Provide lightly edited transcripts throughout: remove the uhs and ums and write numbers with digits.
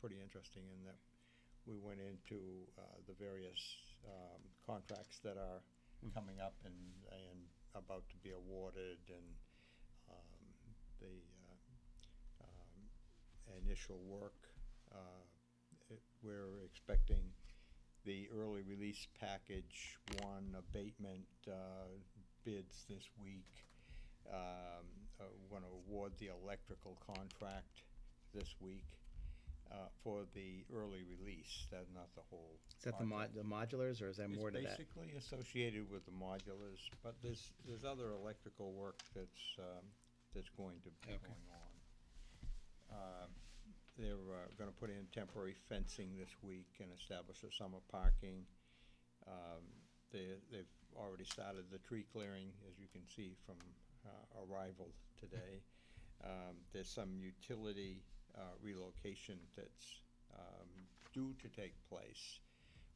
pretty interesting in that we went into the various contracts that are coming up and about to be awarded, and the initial work. We're expecting the early release package one abatement bids this week. We're going to award the electrical contract this week for the early release. That's not the whole. Is that the modulars, or is that more to that? It's basically associated with the modulars, but there's other electrical work that's going to be going on. They're going to put in temporary fencing this week and establish a summer parking. They've already started the tree clearing, as you can see from arrival today. There's some utility relocation that's due to take place.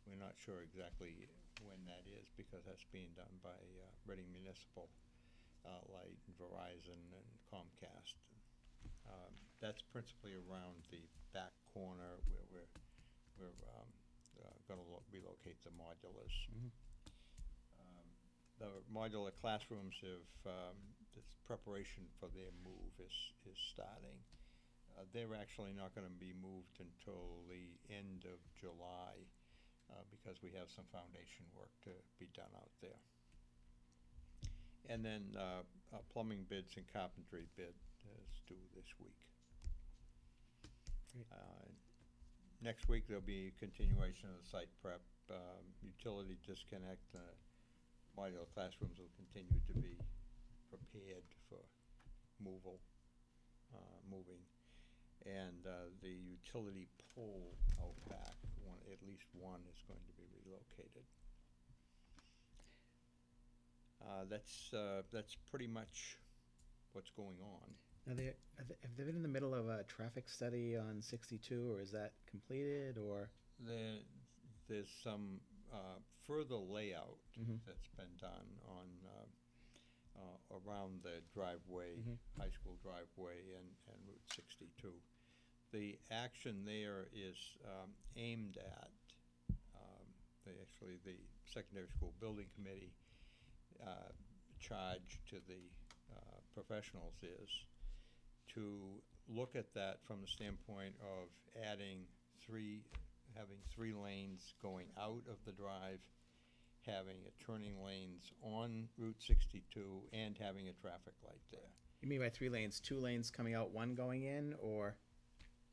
We're not sure exactly when that is because that's being done by Reading Municipal Light, and Verizon, and Comcast. That's principally around the back corner where we're going to relocate the modulars. Mhm. The modular classrooms have this preparation for their move is starting. They're actually not going to be moved until the end of July because we have some foundation work to be done out there. And then plumbing bids and carpentry bid is due this week. Great. Next week there'll be a continuation of the site prep, utility disconnect. Modular classrooms will continue to be prepared for moving, and the utility pole out back, at least one is going to be relocated. That's pretty much what's going on. Now, have they been in the middle of a traffic study on 62, or is that completed, or? There's some further layout Mhm. that's been done on around the driveway, Mhm. high school driveway, and Route 62. The action there is aimed at the secondary school building committee charge to the professionals is to look at that from the standpoint of having three lanes going out of the drive, having a turning lanes on Route 62, and having a traffic light there. You mean by 3 lanes, 2 lanes coming out, 1 going in, or?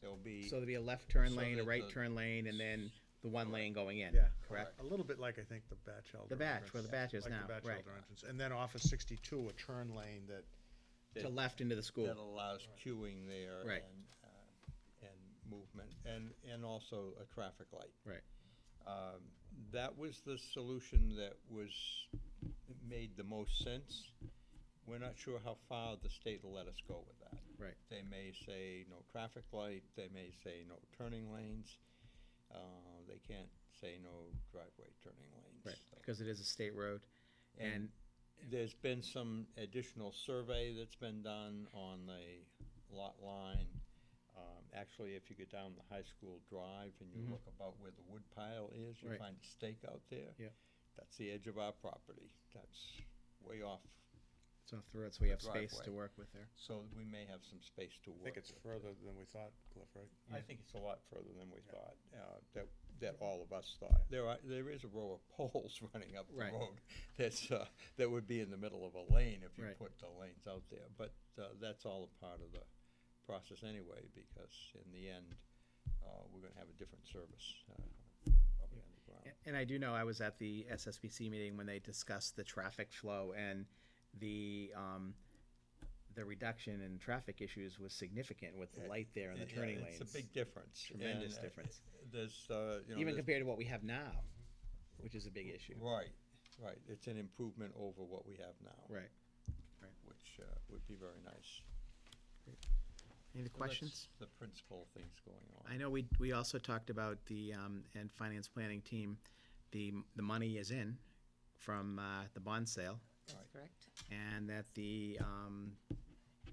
There'll be. So there'll be a left turn so lane, a that right the- turn lane, and then the 1 lane going in, Yeah. correct? A little bit like, I think, the Batchelder. The batch, entrance. where the batch is Like now, the right. Batchelder entrance. And then off of 62, a turn lane that, To left into the school. That allows queuing there. Right. And movement, and also a traffic light. Right. That was the solution that made the most sense. We're not sure how far the state will let us go with that. Right. They may say no traffic light, they may say no turning lanes. They can't say no driveway turning lanes. Right, So- because it is a state road. And there's been some additional survey that's been done on the lot line. Actually, if you go down the high school drive and you Mhm. look about where the wood pile is, you Right. find a stake out there. Yep. That's the edge of our property. That's way off. It's off the road, so we have The space to driveway. work with there. So we may have some space to work I think it's with. further than we thought, Cliff, right? I think it's a lot further than we thought, that all of us thought. There is a row of poles running up the Right. road that would be in the middle of a lane if you Right. put the lanes out there. But that's all a part of the process anyway, because in the end, we're gonna have a different service, probably on the ground. And I do know I was at the SSBC meeting when they discussed the traffic flow, and the reduction in traffic issues was significant with the light there and the Yeah, turning lanes. It's a big difference. Tremendous And, difference. There's, Even there's- compared to what we have now, which is a big issue. Right. It's an improvement over what we have now. Right. Which would be very nice. Any other So questions? that's the principal things going on. I know we also talked about and finance planning team, the money is in from the bond sale, Right. Correct. and that the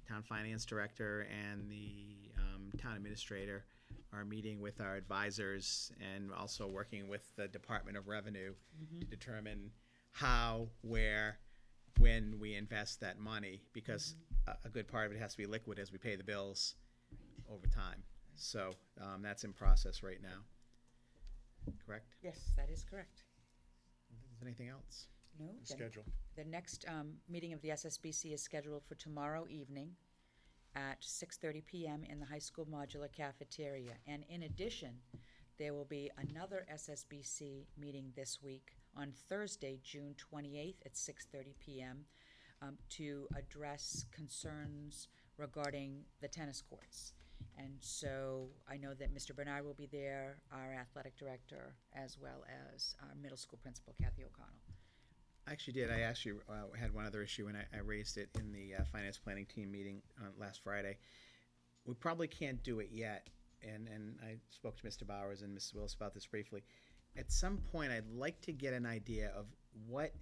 town finance director and the town administrator are meeting with our advisors and also working with the Department of Revenue to determine how, where, when we invest that money, because a good part of it has to be liquid as we pay the bills over time. So that's in process right now. Correct? Yes, that is correct. Is there anything else? No? The schedule. The next meeting of the SSBC is scheduled for tomorrow evening at 6:30 PM in the high school modular cafeteria. And in addition, there will be another SSBC meeting this week on Thursday, June 28th at 6:30 PM to address concerns regarding the tennis courts. And so I know that Mr. Bernard will be there, our athletic director, as well as our middle school principal, Kathy O'Connell. I actually did. I actually had one other issue, and I raised it in the finance planning team meeting last Friday. We probably can't do it yet, and I spoke to Mr. Bowers and Mrs. Willis about this briefly. At some point, I'd like to get an idea of what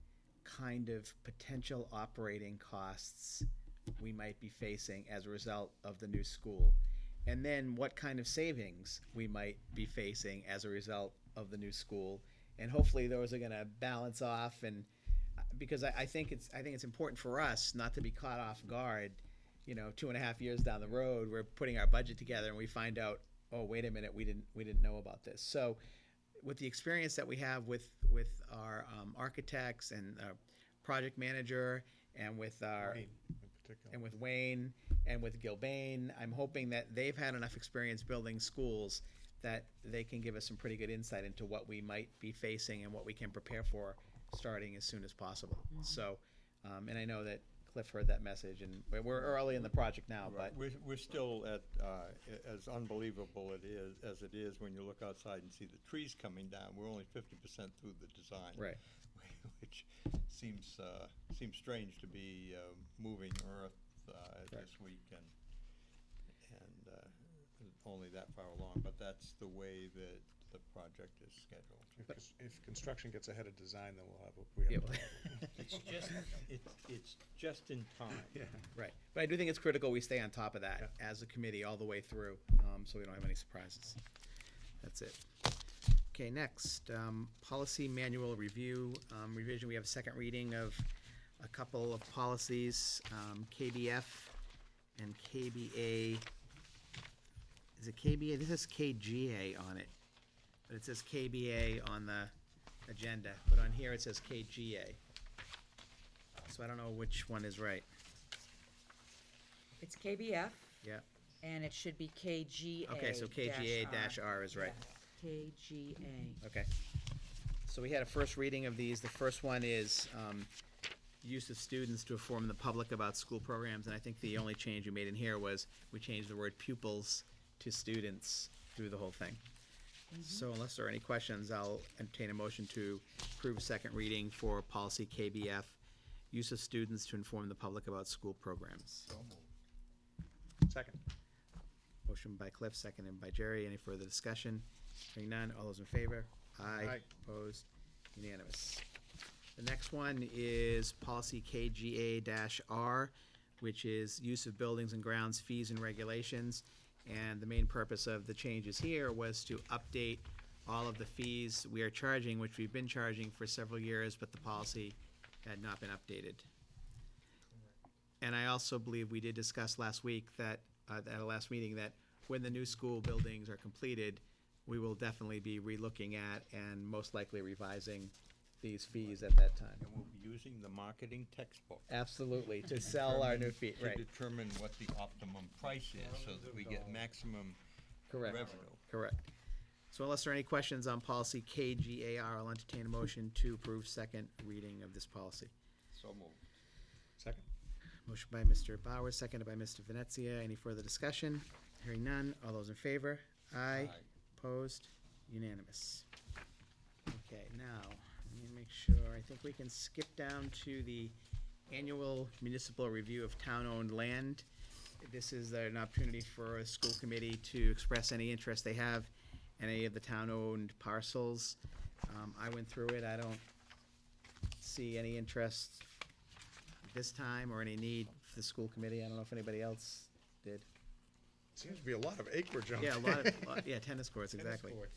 kind of potential operating costs we might be facing as a result of the new school, and then what kind of savings we might be facing as a result of the new school. And hopefully those are going to balance off, and because I think it's important for us not to be caught off guard, 2.5 years down the road, we're putting our budget together and we find out, oh, wait a minute, we didn't know about this. So with the experience that we have with our architects and project manager and with our Wayne in particular. and with Wayne and with Gilbane, I'm hoping that they've had enough experience building schools that they can give us some pretty good insight into what we might be facing and what we can prepare for starting as soon as possible. So, and I know that Cliff heard that message, and we're early in the project now, but We're still at, as unbelievable as it is when you look outside and see the trees coming down, we're only 50% through the design. Right. Which seems strange to be moving earth this week and only that far along, but that's the way that the project is scheduled. If construction gets ahead of design, then we have a problem. It's just in time. Yeah. right. But I do think it's critical we stay on top of that as a committee all the way through, so we don't have any surprises. That's it. Okay, next, policy manual review, revision. We have a second reading of a couple of policies, KBF and KBA. Is it KBA? This has KGA on it, but it says KBA on the agenda, but on here it says KGA. So I don't know which one is right. It's KBF, Yeah, and it should be KGA. okay, so KGA-R is right. KGA. Okay. So we had a first reading of these. The first one is use of students to inform the public about school programs, and I think the only change we made in here was we changed the word pupils to students through the whole thing. So unless there are any questions, I'll entertain a motion to approve second reading for policy KBF, use of students to inform the public about school programs. So moved. Second. Motion by Cliff, seconded by Jerry. Any further discussion? Hearing none, all those in favor? Aye. Opposed? Unanimous. The next one is policy KGA-R, which is use of buildings and grounds, fees and regulations. And the main purpose of the changes here was to update all of the fees we are charging, which we've been charging for several years, but the policy had not been updated. And I also believe we did discuss last week that, at our last meeting, that when the new school buildings are completed, we will definitely be relooking at and most likely revising these fees at that time. And we'll be using the marketing textbook. Absolutely, to sell our new fee, To right, determine what the optimum price is, so that we get maximum correct, revenue. correct. So unless there are any questions on policy KGAR, I'll entertain a motion to approve second reading of this policy. So moved. Second. Motion by Mr. Bowers, seconded by Mr. Venezia. Any further discussion? Hearing none. All those in favor? Aye. Opposed? Unanimous. Okay, now, let me make sure. I think we can skip down to the annual municipal review of town-owned land. This is an opportunity for a school committee to express any interest they have in any of the town-owned parcels. I went through it. I don't see any interest this time or any need for the school committee. I don't know if anybody else did. Seems to be a lot of acreage on Yeah, a there. lot of, yeah, tennis courts, Tennis exactly. court.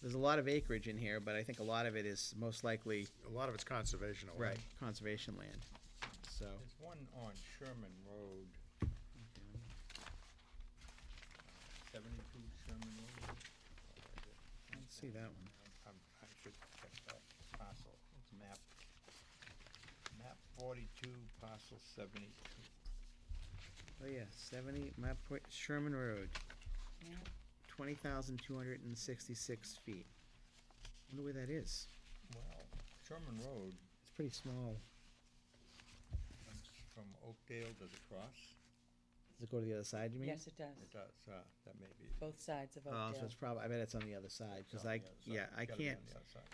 There's a lot of acreage in here, but I think a lot of it is most likely, A lot of it's conservational. right, conservation land, so. There's one on Sherman Road, 72 Sherman Road. I don't see that one. I should check that parcel. It's map 42, parcel 72. Oh, yeah, 70, Sherman Road, Yeah. 20,266 feet. Wonder where that is. Well, Sherman Road It's pretty small. comes from Oakdale, does it cross? Does it go to the other side, you mean? Yes, it does. It does, that may be. Both sides of Oh, so Oakdale. it's probably, I bet it's on the other side, it's because on I, the other side. yeah, I It's gotta be can't on the other side.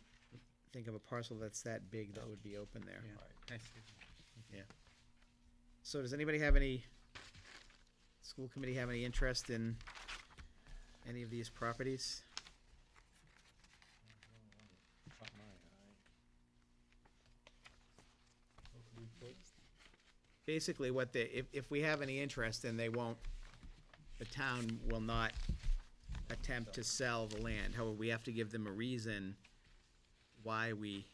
think of a parcel that's that big that would be open there. Right. So does anybody have any, school committee have any interest in any of these properties? Caught my eye. What do we put? Basically, what they, if we have any interest, then they won't, the town will not attempt to sell the land. However, we have to give them a reason why we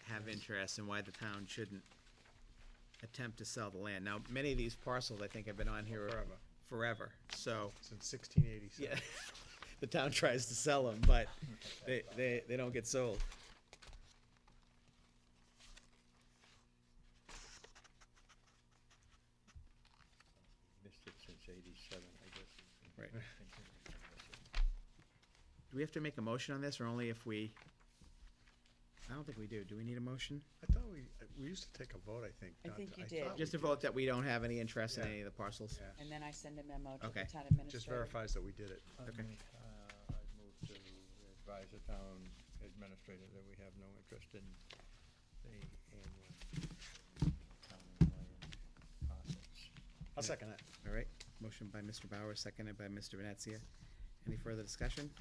have interest and why the town shouldn't attempt to sell the land. Now, many of these parcels, I think, have been on here Forever. forever, so, Since 1687. yeah, the town tries to sell them, but they don't get sold. Missed it since 87, I guess. Right. Continue to miss it. Do we have to make a motion on this, or only if we, I don't think we do. Do we need a motion? I thought we used to take a vote, I think. I not think to- you did. thought we Just to did. vote that we don't have any interest in Yeah. any of the parcels? Yeah. And then I send a memo to the Okay. town administrator. Just verifies that we did it. Okay. I move to advise the town administrator that we have no interest in the annual town and land parcels. I'll second that. All right, motion by Mr. Bauer, seconded by Mr. Venezia. Any further discussion?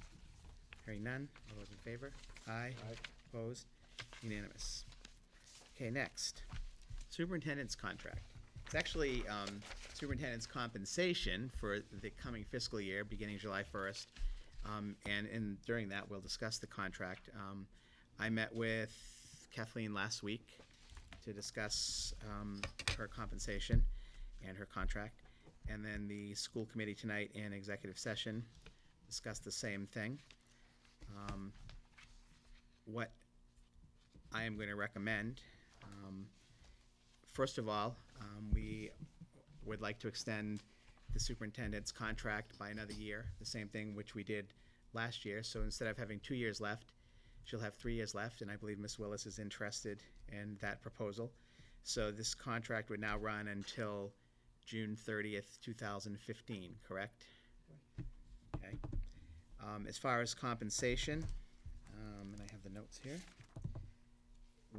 Hearing none, all those in favor? Aye. Aye. Opposed? Unanimous. Okay, next, superintendent's contract. It's actually superintendent's compensation for the coming fiscal year, beginning July 1st. And during that, we'll discuss the contract. I met with Kathleen last week to discuss her compensation and her contract. And then the school committee tonight in executive session discussed the same thing. What I am going to recommend, first of all, we would like to extend the superintendent's contract by another year, the same thing which we did last year. So instead of having 2 years left, she'll have 3 years left, and I believe Ms. Willis is interested in that proposal. So this contract would now run until June 30th, 2015, correct? Okay. As far as compensation, and I have the notes here,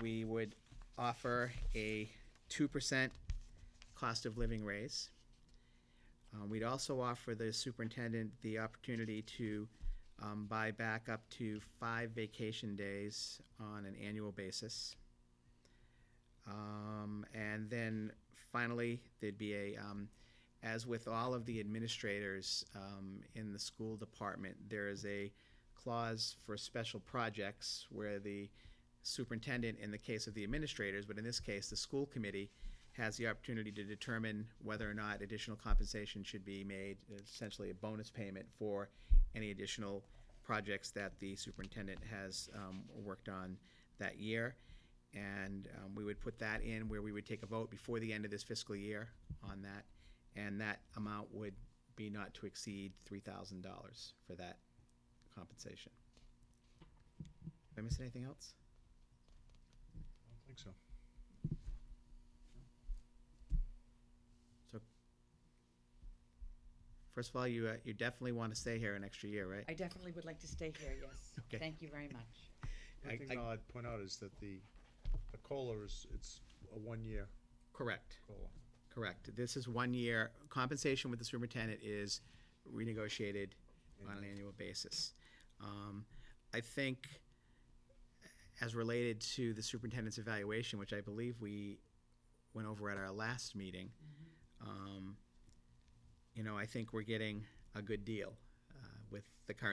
we would offer a 2% cost of living raise. We'd also offer the superintendent the opportunity to buy back up to 5 vacation days on an annual basis. And then finally, there'd be a, as with all of the administrators in the school department, there is a clause for special projects where the superintendent, in the case of the administrators, but in this case, the school committee, has the opportunity to determine whether or not additional compensation should be made, essentially a bonus payment for any additional projects that the superintendent has worked on that year. And we would put that in where we would take a vote before the end of this fiscal year on that, and that amount would be not to exceed $3,000 for that compensation. Did I miss anything else? I don't think so. So, first of all, you definitely want to stay here an extra year, right? I definitely would like to stay here, yes. Okay. Thank you very much. One thing I'd point out is that the COLA it's a 1-year Correct. COLA. Correct. This is 1 year. Compensation with the superintendent is renegotiated on an annual basis. I think, as related to the superintendent's evaluation, which I believe we went over at our last meeting, I think we're getting a good deal with the current